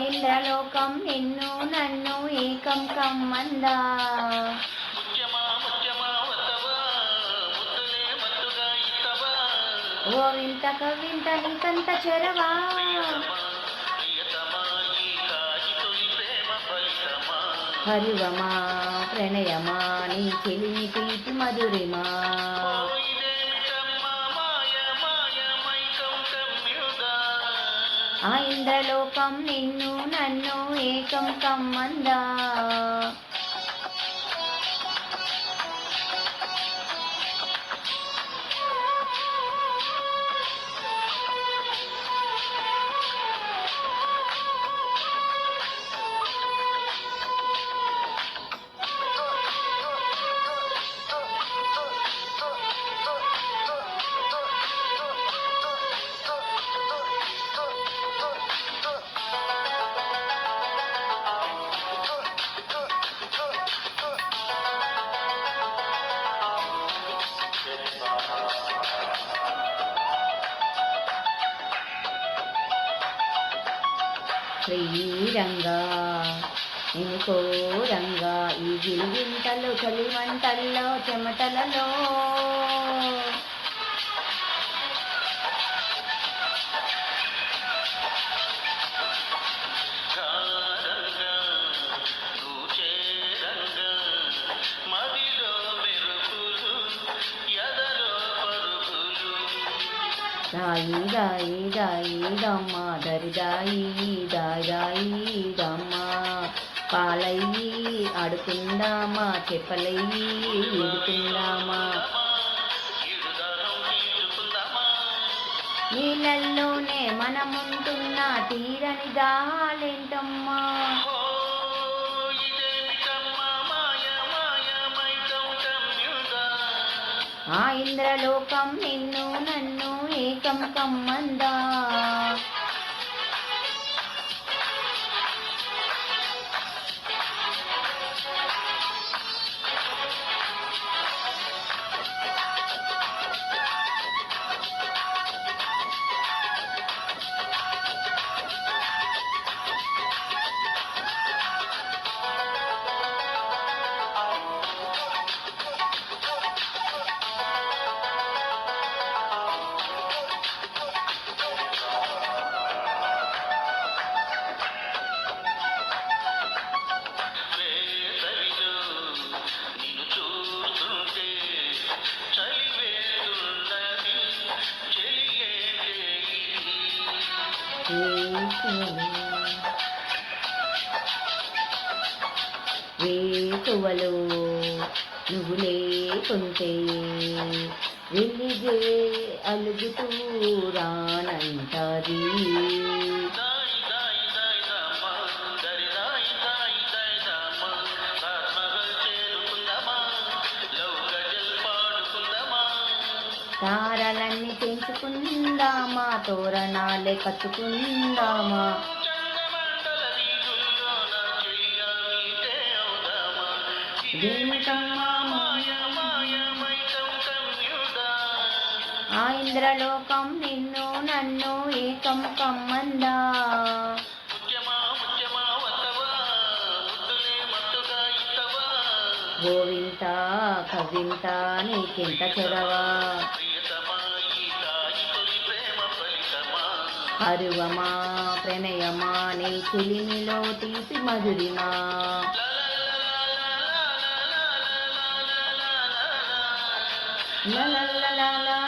ఇంద్రలోకం నిన్ను నన్ను ఏకం కమ్మందా. ఓ వింత కవింత నీకంత చెరవా, హరివమా ప్రణయమా నీ చెలిమి తీపి మధురిమా. ఆ ఇంద్రలోకం నిన్ను నన్ను ఏకం కమ్మందా. శ్రీరంగా నేను కోరంగా ఈ గిలిగింతలు చలిమంటల్లో చెమటలలో దాయి దాయి దాయి దమ్మ దరి దాయి దాయి దాయి దమ్మ. పాలయ్యి ఆడుకుందామా చెప్పలయ్యి ఈడుకుందామా. నీళ్ళల్లోనే మనముంటున్న తీరని దాహాలేంటమ్మా. ఆ ఇంద్రలోకం నిన్ను నన్ను ఏకం కమ్మందా. వేకువలో నువ్వు లేకుంటే వెలిగే అలుగుతూ రానంటది. తారలన్నీ పెంచుకుందామా తోరణాలే కట్టుకుందామా. ఆ ఇంద్రలోకం నిన్ను నన్ను ఏకం కమ్మందా. గోవింత కవింత నీకెంత చెరవా, హరువమా ప్రణయమా నీ చెలిమిలో తీపి Madhurima. La la la la la